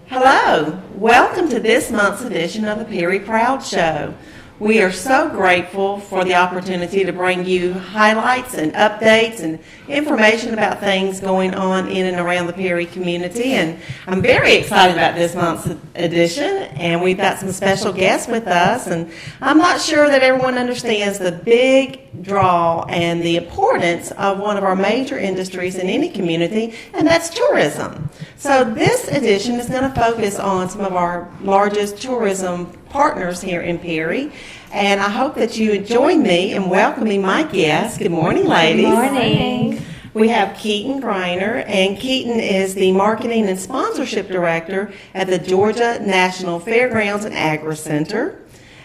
Hello, welcome to this month's edition of the Perry Proud Show. We are so grateful for the opportunity to bring you highlights and updates and information about things going on in and around the Perry community. And I'm very excited about this month's edition, and we've got some special guests with us. And I'm not sure that everyone understands the big draw and the importance of one of our major industries in any community, and that's tourism. So this edition is going to focus on some of our largest tourism partners here in Perry, and I hope that you join me in welcoming my guests. Good morning, ladies. Good morning. We have Keaton Greiner, and Keaton is the Marketing and Sponsorship Director at the Georgia National Fairgrounds and Agri Center.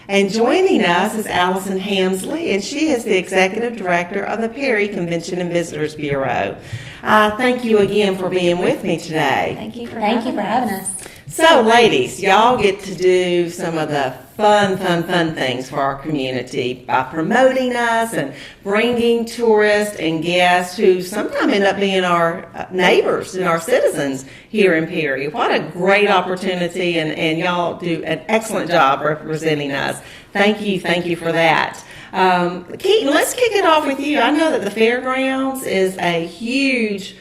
And joining us is Allison Hamsley, and she is the Executive Director of the Perry Convention and Visitors Bureau. Thank you again for being with me today. Thank you for having us. So, ladies, y'all get to do some of the fun things for our community by promoting us and bringing tourists and guests who sometimes end up being our neighbors and our citizens here in Perry. What a great opportunity, and y'all do an excellent job representing us. Thank you for that. Keaton, let's kick it off with you. I know that the fairgrounds is a huge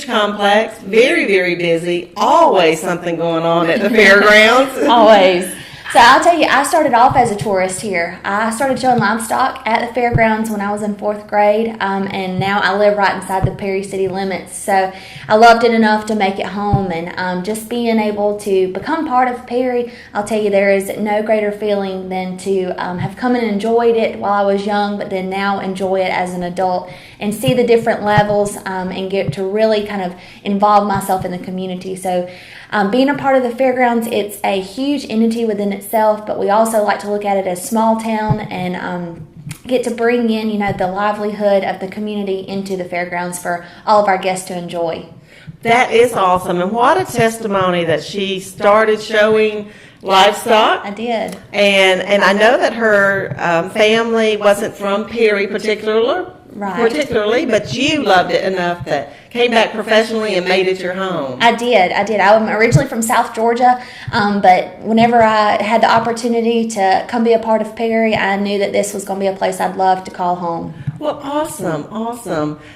complex, very busy, always something going on at the fairgrounds. Always. So I'll tell you, I started off as a tourist here. I started showing livestock at the fairgrounds when I was in 4th grade, and now I live right inside the Perry city limits. So I loved it enough to make it home, and just being able to become part of Perry, I'll tell you, there is no greater feeling than to have come and enjoyed it while I was young, but then now enjoy it as an adult and see the different levels and get to really kind of involve myself in the community. So being a part of the fairgrounds, it's a huge entity within itself, but we also like to look at it as small town and get to bring in, the livelihood of the community into the fairgrounds for all of our guests to enjoy. That is awesome, and what a testimony that she started showing livestock. I did. And I know that her family wasn't from Perry particularly, but you loved it enough that came back professionally and made it your home. I did. I'm originally from South Georgia, but whenever I had the opportunity to come be a part of Perry, I knew that this was going to be a place I'd love to call home. Well, awesome.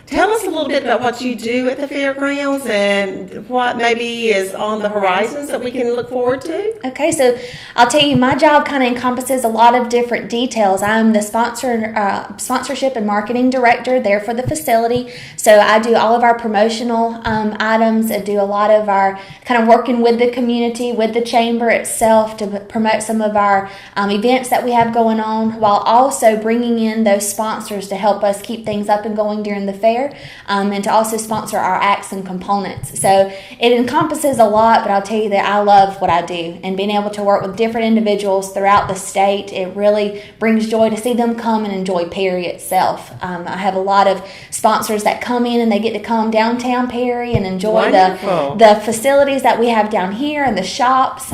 Tell us a little bit about what you do at the fairgrounds and what maybe is on the horizons that we can look forward to. Okay, so I'll tell you, my job kind of encompasses a lot of different details. I'm the sponsorship and marketing director there for the facility, so I do all of our promotional items. I do a lot of our kind of working with the community, with the chamber itself to promote some of our events that we have going on, while also bringing in those sponsors to help us keep things up and going during the fair, and to also sponsor our acts and components. So it encompasses a lot, but I'll tell you that I love what I do, and being able to work with different individuals throughout the state, it really brings joy to see them come and enjoy Perry itself. I have a lot of sponsors that come in and they get to come downtown Perry and enjoy the facilities that we have down here and the shops.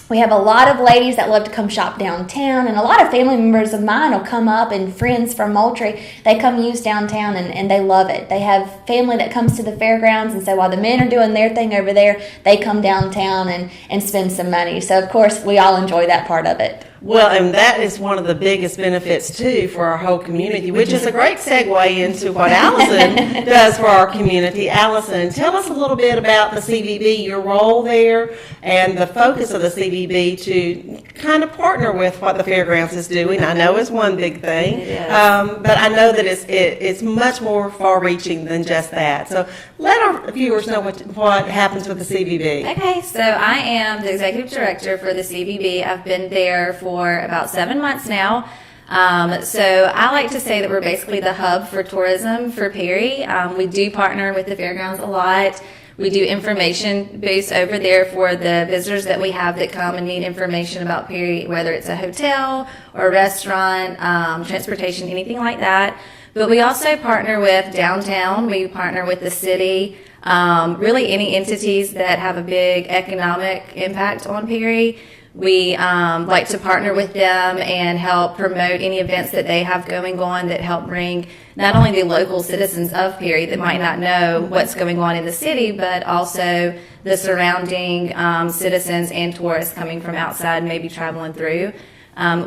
We have a lot of ladies that love to come shop downtown, and a lot of family members of mine will come up, and friends from Moultrie, they come use downtown, and they love it. They have family that comes to the fairgrounds, and so while the men are doing their thing over there, they come downtown and spend some money. So, of course, we all enjoy that part of it. Well, and that is one of the biggest benefits, too, for our whole community, which is a great segue into what Allison does for our community. Allison, tell us a little bit about the CVB, your role there, and the focus of the CVB to kind of partner with what the fairgrounds is doing. I know it's one big thing, but I know that it's much more far-reaching than just that. So let our viewers know what happens with the CVB. Okay, so I am the Executive Director for the CVB. I've been there for about 7 months now. So I like to say that we're basically the hub for tourism for Perry. We do partner with the fairgrounds a lot. We do information booths over there for the visitors that we have that come and need information about Perry, whether it's a hotel or a restaurant, transportation, anything like that. But we also partner with downtown. We partner with the city, really any entities that have a big economic impact on Perry. We like to partner with them and help promote any events that they have going on that help bring not only the local citizens of Perry that might not know what's going on in the city, but also the surrounding citizens and tourists coming from outside, maybe traveling through.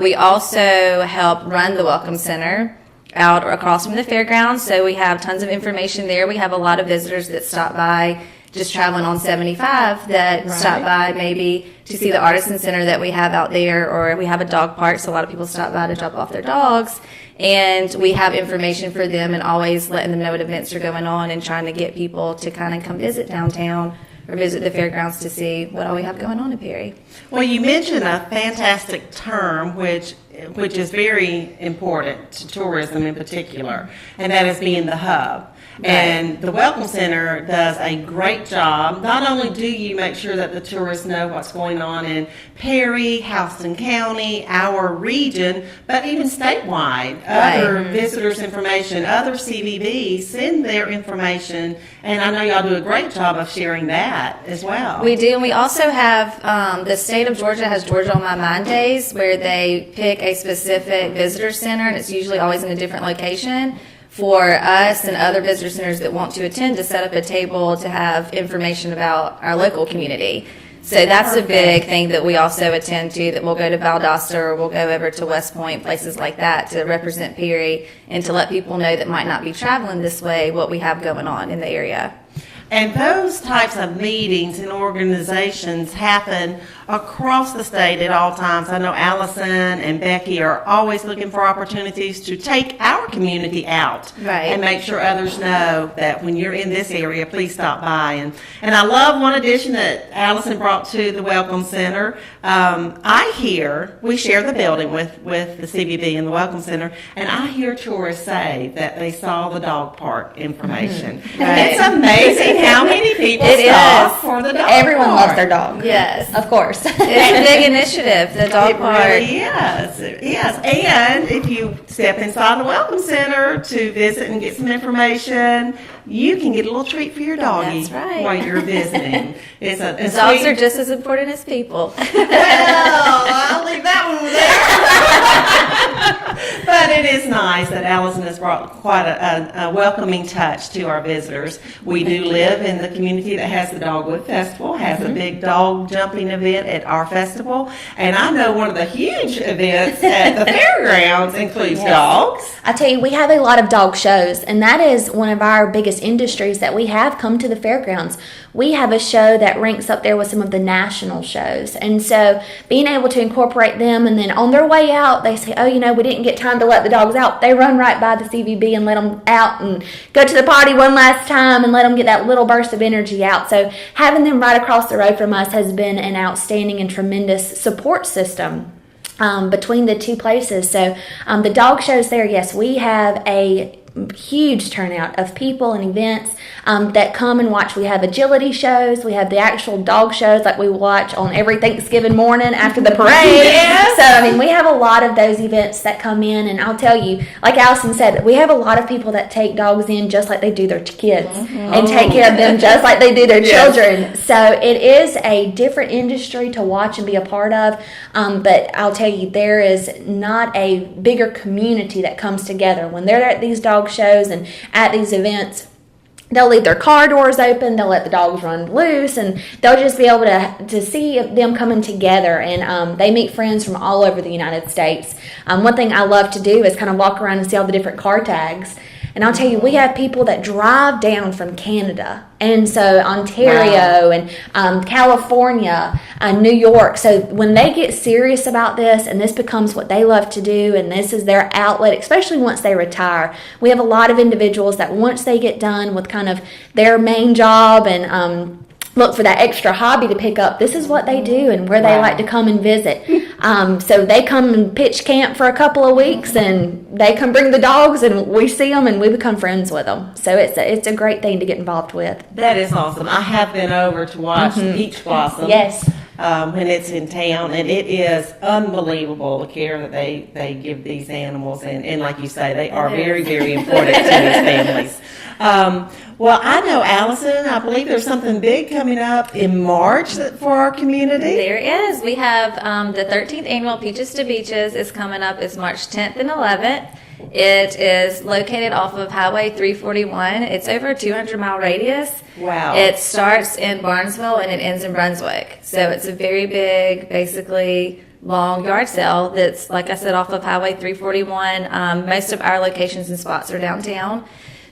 We also help run the Welcome Center out across from the fairgrounds, so we have tons of information there. We have a lot of visitors that stop by just traveling on 75 that stop by maybe to see the artisan center that we have out there, or we have a dog park, so a lot of people stop by to drop off their dogs, and we have information for them and always letting them know what events are going on and trying to get people to kind of come visit downtown or visit the fairgrounds to see what all we have going on in Perry. Well, you mentioned a fantastic term which is very important to tourism in particular, and that is being the hub. Right. And the Welcome Center does a great job. Not only do you make sure that the tourists know what's going on in Perry, Houston County, our region, but even statewide. Other visitors' information, other CVBs send their information, and I know y'all do a great job of sharing that as well. We do, and we also have the state of Georgia has Georgia on My Mind days where they pick a specific visitor center, and it's usually always in a different location, for us and other visitor centers that want to attend to set up a table to have information about our local community. So that's a big thing that we also attend to, that we'll go to Valdosta or we'll go over to West Point, places like that, to represent Perry and to let people know that might not be traveling this way what we have going on in the area. And those types of meetings and organizations happen across the state at all times. I know Allison and Becky are always looking for opportunities to take our community out and make sure others know that when you're in this area, please stop by. And I love one addition that Allison brought to the Welcome Center. I hear, we share the building with the CVB and the Welcome Center, and I hear tourists say that they saw the dog park information. It's amazing how many people stop for the dog Everyone park. loves their dog. Yes. Of course. It's a big initiative, the dog park. It really is. Yes. And if you step inside the Welcome Center to visit and get some information, you can get a little treat for your doggy while you're visiting. Dogs are just as important as people. Well, I'll leave that one there. But it is nice that Allison has brought quite a welcoming touch to our visitors. We do live in the community that has the Dogwood Festival, has a big dog jumping event at our festival, and I know one of the huge events at the fairgrounds includes dogs. I tell you, we have a lot of dog shows, and that is one of our biggest industries that we have come to the fairgrounds. We have a show that ranks up there with some of the national shows, and so being able to incorporate them, and then on their way out they say, oh, we didn't get time to let the dogs out. They run right by the CVB and let them out and go to the potty one last time and let them get that little burst of energy out. So having them right across the road from us has been an outstanding and tremendous support system between the two places. So the dog shows there, yes, we have a huge turnout of people and events that come and watch. We have agility shows. We have the actual dog shows like we watch on every Thanksgiving morning after the parade. So, we have a lot of those events that come in, and I'll tell you, like Allison said, we have a lot of people that take dogs in just like they do their kids and take care of them just like they do their children. So it is a different industry to watch and be a part of, but I'll tell you, there is not a bigger community that comes together when they're at these dog shows and at these events. They'll leave their car doors open, they'll let the dogs run loose, and they'll just be able to see them coming together, and they meet friends from all over the United States. One thing I love to do is kind of walk around and see all the different car tags. And I'll tell you, we have people that drive down from Canada, and so Ontario and California, New York. So when they get serious about this and this becomes what they love to do and this is their outlet, especially once they retire, we have a lot of individuals that once they get done with kind of their main job and look for that extra hobby to pick up, this is what they do and where they like to come and visit. So they come and pitch camp for a couple of weeks, and they come bring the dogs, and we see them and we become friends with them. So it's a great thing to get involved with. That is awesome. I have been over to watch the peach blossom. Yes. when it's in town, and it is unbelievable the care that they give these animals, and like you say, they are very, very important to these families. Well, I know, Allison, I believe there's something big coming up in March for our community. There is. We have the 13th annual Peaches to Beaches is coming up. It's March 10th and 11th. It is located off of Highway 341. It's over a 200-mile radius. Wow. It starts in Barnesville and it ends in Brunswick. So it's a very big, basically long yard sale that's, like I said, off of Highway 341. Most of our locations and spots are downtown.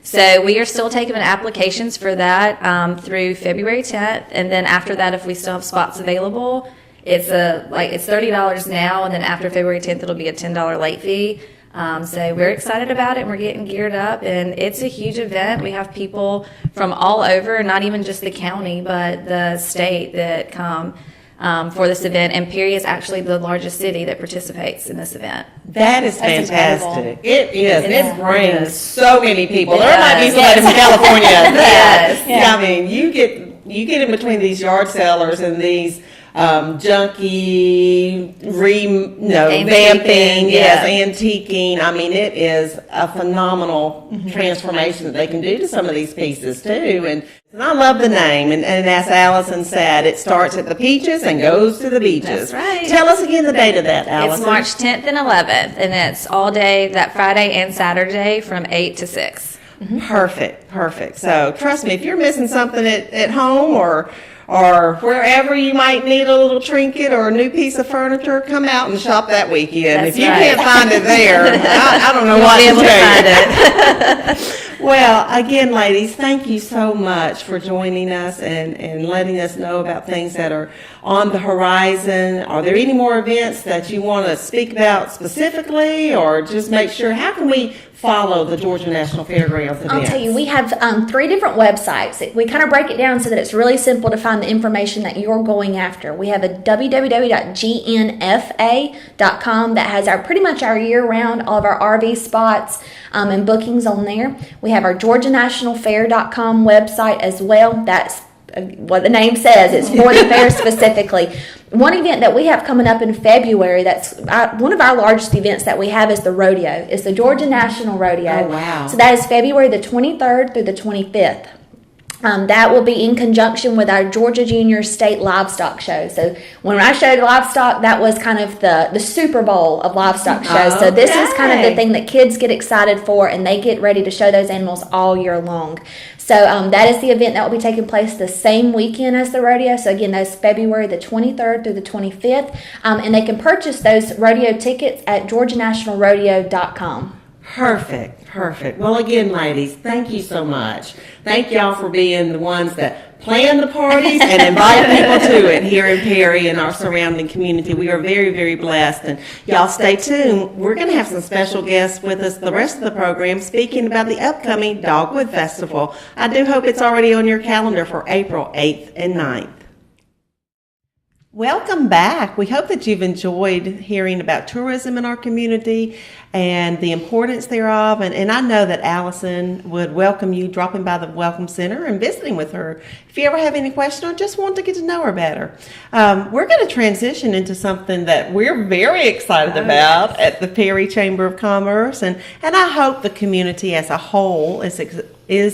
So we are still taking applications for that through February 10th, and then after that, if we still have spots available, it's $30 now, and then after February 10th, it'll be a $10 late fee. So we're excited about it, and we're getting geared up, and it's a huge event. We have people from all over, not even just the county, but the state that come for this event, and Perry is actually the largest city that participates in this event. That is fantastic. It is. It brings Yes. so many people. It There might be does. somebody from California. Yes. Yeah, I mean, you get in between these yard sellers and these junky vamping, antiquing. I mean, it is a phenomenal transformation that they can do to some of these pieces too. And I love the name. And as Allison said, it starts at the Peaches and goes to the beaches. That's right. Tell us again the date of that, Allison. It's March 10th and 11th, and it's all day that Friday and Saturday from 8 to 6. Perfect. So trust me, if you're missing something at home or wherever you might need a little trinket or a new piece of furniture, come out and shop that weekend. That's if you right. can't find it there, I don't know You what won't be to able to tell find you. it. Well, again, ladies, thank you so much for joining us and letting us know about things that are on the horizon. Are there any more events that you want to speak about specifically, or just make sure, how can we follow the Georgia National Fairgrounds events? I'll tell you, we have 3 different websites. We kind of break it down so that it's really simple to find the information that you're going after. We have a www.gnfa.com that has pretty much our year-round, all of our RV spots and bookings on there. We have our GeorgiaNationalFair.com website as well. That's what the name says. It's for the fair specifically. One event that we have coming up in February, that's one of our largest events that we have, is the rodeo. It's the Georgia National Rodeo. Oh, wow. So that is February the 23rd through the 25th. That will be in conjunction with our Georgia Junior State Livestock Show. So when I showed livestock, that was kind of the Super Bowl of livestock shows. So this is kind of the thing that kids get excited for, and they get ready to show those animals all year long. So that is the event that will be taking place the same weekend as the rodeo. So again, that's February the 23rd through the 25th. And they can purchase those rodeo tickets at GeorgiaNationalRodeo.com. Perfect. Well, again, ladies, thank you so much. Thank y'all for being the ones that plan the parties and invite people to it here in Perry and our surrounding community. We are very, very blessed. And y'all stay tuned. We're going to have some special guests with us the rest of the program speaking about the upcoming Dogwood Festival. I do hope it's already on your calendar for April 8th and 9th. Welcome back. We hope that you've enjoyed hearing about tourism in our community and the importance thereof. And I know that Allison would welcome you dropping by the Welcome Center and visiting with her. If you ever have any question or just want to get to know her better. We're going to transition into something that we're very excited about at the Perry Chamber of Commerce. And I hope the community as a whole is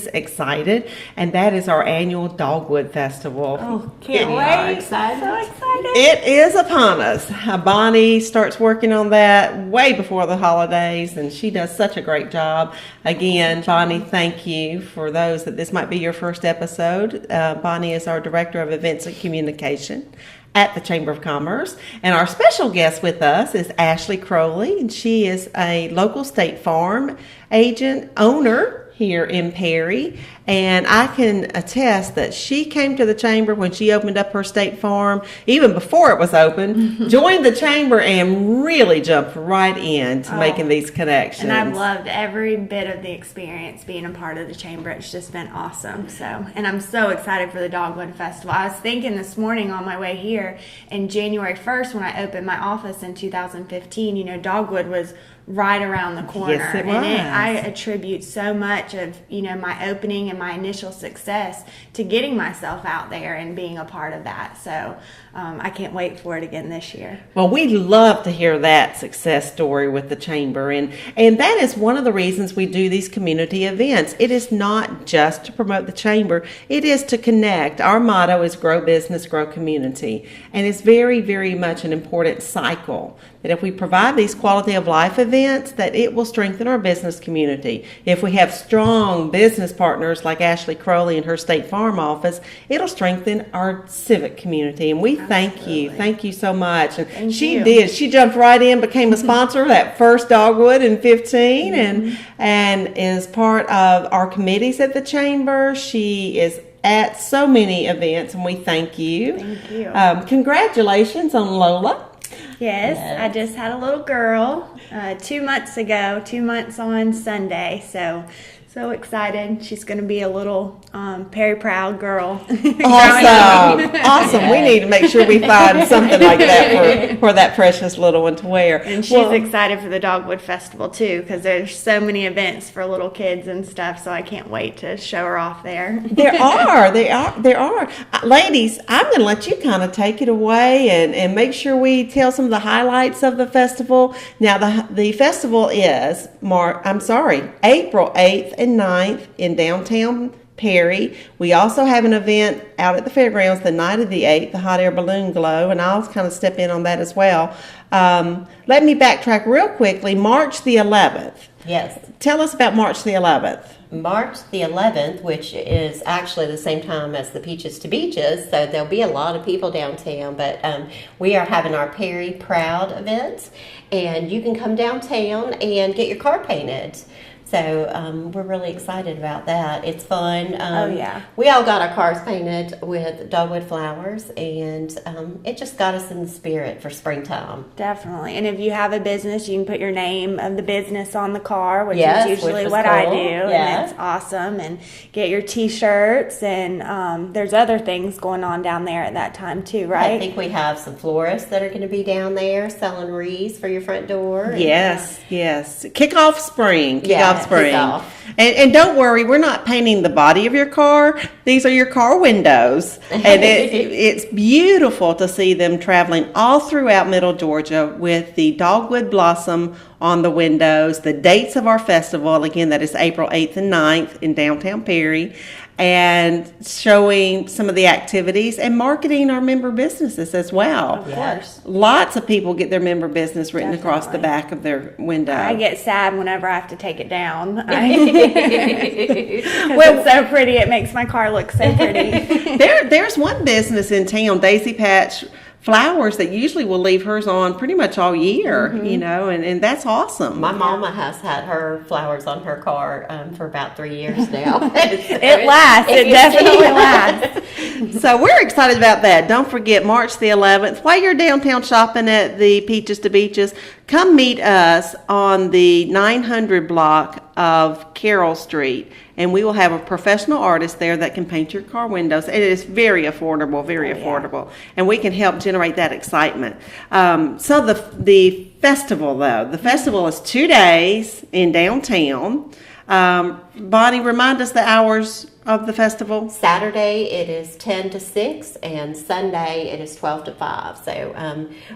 excited, and that is our annual Dogwood Festival. Oh, can't wait. Excited. So excited. It is upon us. Bonnie starts working on that way before the holidays, and she does such a great job. Again, Bonnie, thank you. For those that this might be your first episode, Bonnie is our Director of Events and Communication at the Chamber of Commerce. And our special guest with us is Ashley Crowley, and she is a local State Farm agent, owner here in Perry, and I can attest that she came to the chamber when she opened up her State Farm, even before it was open, joined the chamber and really jumped right into making these connections. And I've loved every bit of the experience being a part of the chamber. It's just been awesome. And I'm so excited for the Dogwood Festival. I was thinking this morning on my way here, in January 1st when I opened my office in 2015, Dogwood was right around the corner. Yes, it and was. I attribute so much of, my opening and my initial success to getting myself out there and being a part of that. So I can't wait for it again this year. Well, we love to hear that success story with the Chamber, and that is one of the reasons we do these community events. It is not just to promote the Chamber, it is to connect. Our motto is grow business, grow community, and it's very, very much an important cycle that if we provide these quality of life events, that it will strengthen our business community. If we have strong business partners like Ashley Crowley and her State Farm office, it'll strengthen our civic community. And we thank you. Thank you so much. And Thank she you. did. She jumped right in, became a sponsor of that first Dogwood in 15 and is part of our committees at the Chamber. She is at so many events, and we thank you. Thank you. Congratulations on Lola. Yes, I just had a little girl 2 months ago, 2 months on Sunday. So excited. She's going to be a little Perry Proud girl. Awesome. We need to make sure we find something like that for that precious little one to wear. And she's excited for the Dogwood Festival too, because there's so many events for little kids and stuff. So I can't wait to show her off there. There are. Ladies, I'm going to let you kind of take it away and make sure we tell some of the highlights of the festival. Now, the festival is April 8th and 9th in downtown Perry. We also have an event out at the fairgrounds the night of the 8th, the hot air balloon glow, and I'll kind of step in on that as well. Let me backtrack real quickly. March the 11th. Yes. Tell us about March the 11th. March the 11th, which is actually the same time as the Peaches to Beaches, so there'll be a lot of people downtown, but we are having our Perry Proud events, and you can come downtown and get your car painted. So we're really excited about that. It's fun. We all got our cars painted with dogwood flowers, and it just got us in the spirit for springtime. Definitely. And if you have a business, you can put your name of the business on the car, which Yes, is usually which was what I cool. do. Yeah. And it's awesome. And get your T-shirts, and there's other things going on down there at that time too, right? I think we have some florists that are going to be down there selling wreaths for your front door. Yes. Kick off spring. Yeah. Spring. Off. And don't worry, we're not painting the body of your car. These are your car windows. And it's beautiful to see them traveling all throughout Middle Georgia with the dogwood blossom on the windows. The dates of our festival, again, that is April 8th and 9th in downtown Perry, and showing some of the activities and marketing our member businesses as well. Of course. Lots of people get their member business written across the Definitely. back of their window. I get sad whenever I have to take it down. It's so pretty. It makes my car look so pretty. There's one business in town, Daisy Patch Flowers, that usually will leave hers on pretty much all year, and that's awesome. My mama has had her flowers on her car for about 3 years now. It lasts. It definitely lasts. So we're excited about that. Don't forget March the 11th. While you're downtown shopping at the Peaches to Beaches, come meet us on the 900 block of Carroll Street, and we will have a professional artist there that can paint your car windows. It is very affordable, affordable, and we can help generate that excitement. So the festival, though, the festival is 2 days in downtown. Bonnie, remind us the hours of the festival. Saturday it is 10 to 6, and Sunday it is 12 to 5. So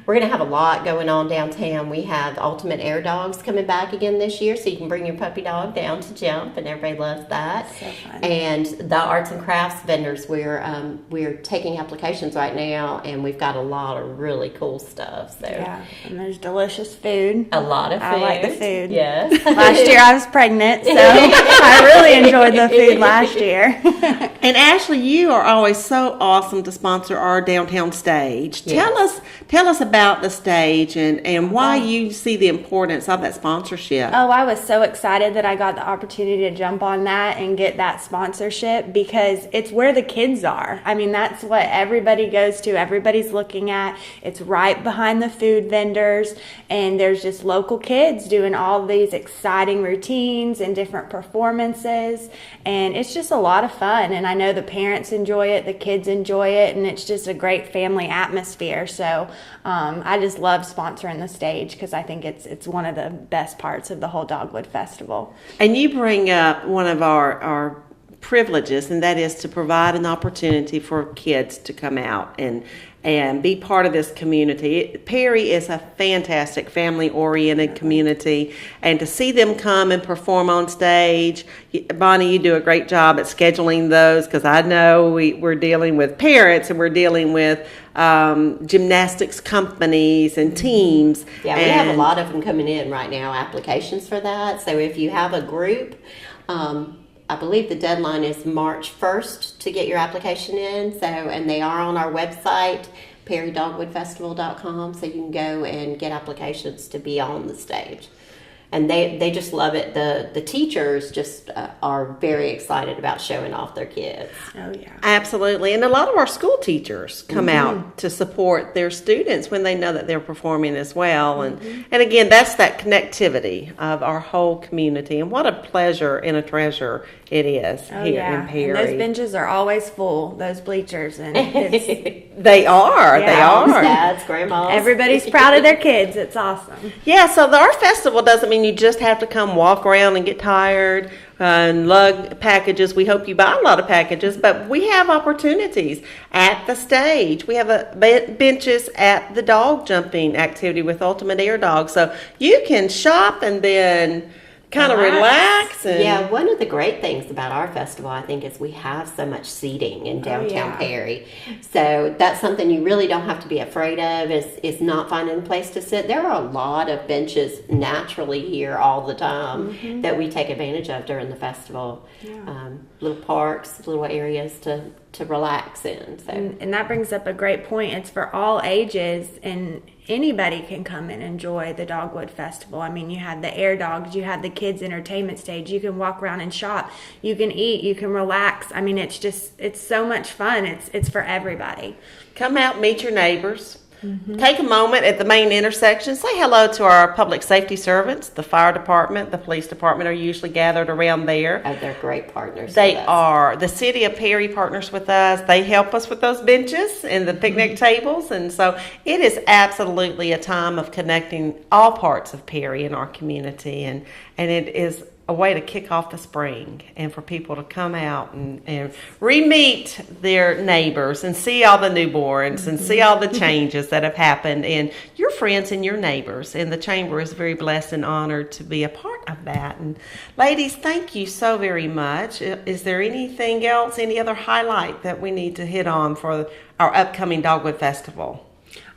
we're going to have a lot going on downtown. We have Ultimate Air Dogs coming back again this year, so you can bring your puppy dog down to jump, and everybody loves that. So fun. And the arts and crafts vendors, we're taking applications right now, and we've got a lot of really cool stuff. So Yeah, and there's delicious food. a lot of food. I like the food. Yes. Last year I was pregnant, so I really enjoyed the food last year. And Ashley, you are always so awesome to sponsor our downtown stage. Yes. Tell us about the stage and why you see the importance of that sponsorship. Oh, I was so excited that I got the opportunity to jump on that and get that sponsorship, because it's where the kids are. I mean, that's what everybody goes to. Everybody's looking at. It's right behind the food vendors, and there's just local kids doing all these exciting routines and different performances, and it's just a lot of fun, and I know the parents enjoy it, the kids enjoy it, and it's just a great family atmosphere. So I just love sponsoring the stage because I think it's one of the best parts of the whole Dogwood Festival. And you bring up one of our privileges, and that is to provide an opportunity for kids to come out and be part of this community. Perry is a fantastic family-oriented community, and to see them come and perform on stage, Bonnie, you do a great job at scheduling those, because I know we're dealing with parents and we're dealing with gymnastics companies and teams. Yeah, we have a lot of them coming in right now, applications for that. So if you have a group, I believe the deadline is March 1st to get your application in. So, and they are on our website, perrydogwoodfestival.com, so you can go and get applications to be on the stage. And they just love it. The teachers just are very excited about showing off their kids. Oh, yeah. Absolutely. And a lot of our school teachers come out to support their students when they know that they're performing as well. And again, that's that connectivity of our whole community. And what a pleasure and a treasure it is here in Perry. And those benches are always full, those bleachers. And it's, they are. Yeah. They are. Dads, grandmas. everybody's proud of their kids. It's awesome. Yeah, so our festival doesn't mean you just have to come walk around and get tired and lug packages. We hope you buy a lot of packages, but we have opportunities at the stage. We have benches at the dog jumping activity with Ultimate Air Dog, so you can shop and then kind of relax. And yeah, one of the great things about our festival, I think, is we have so much seating in downtown Perry. So that's something you really don't have to be afraid of, is not finding a place to sit. There are a lot of benches naturally here all the time that we take advantage of during the festival. Yeah. Little parks, little areas to relax in. So. And that brings up a great point. It's for all ages, and anybody can come and enjoy the Dogwood Festival. I mean, you have the air dogs, you have the kids entertainment stage, you can walk around and shop, you can eat, you can relax. I mean, it's so much fun. It's for everybody. Come out, meet your neighbors. Take a moment at the main intersection. Say hello to our public safety servants. The fire department, the police department are usually gathered around there. Oh, they're great partners. They are. The city of Perry partners with us. They help us with those benches and the picnic tables. And so it is absolutely a time of connecting all parts of Perry in our community. And it is a way to kick off the spring and for people to come out and re-meet their neighbors and see all the newborns and see all the changes that have happened and your friends and your neighbors. And the chamber is very blessed and honored to be a part of that. And ladies, thank you so very much. Is there anything else, any other highlight that we need to hit on for our upcoming Dogwood Festival?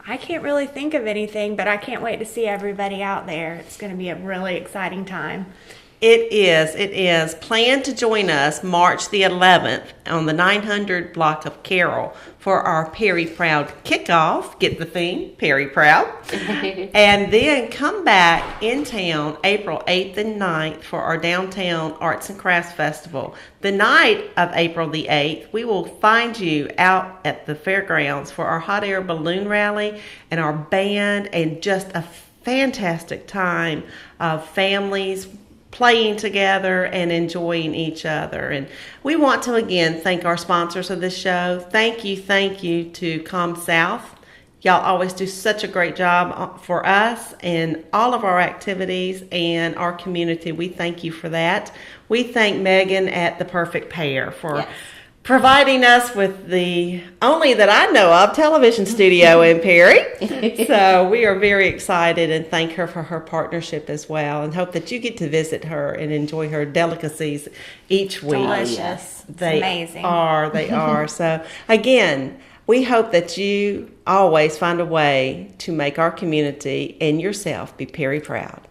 I can't really think of anything, but I can't wait to see everybody out there. It's going to be a really exciting time. It is. Plan to join us March the 11th on the 900 block of Carroll for our Perry Proud kickoff. Get the theme, Perry Proud. And then come back in town April 8th and 9th for our Downtown Arts and Crafts Festival. The night of April the 8th, we will find you out at the fairgrounds for our hot air balloon rally and our band, and just a fantastic time of families playing together and enjoying each other. And we want to again thank our sponsors of this show. Thank you to ComSouth. Y'all always do such a great job for us and all of our activities and our community. We thank you for that. We thank Megan at The Perfect Pair for providing us with the only that I know of television studio in Perry. So we are very excited and thank her for her partnership as well, and hope that you get to visit her and enjoy her delicacies each week. Delicious. They amazing. They are. So again, we hope that you always find a way to make our community and yourself be Perry proud.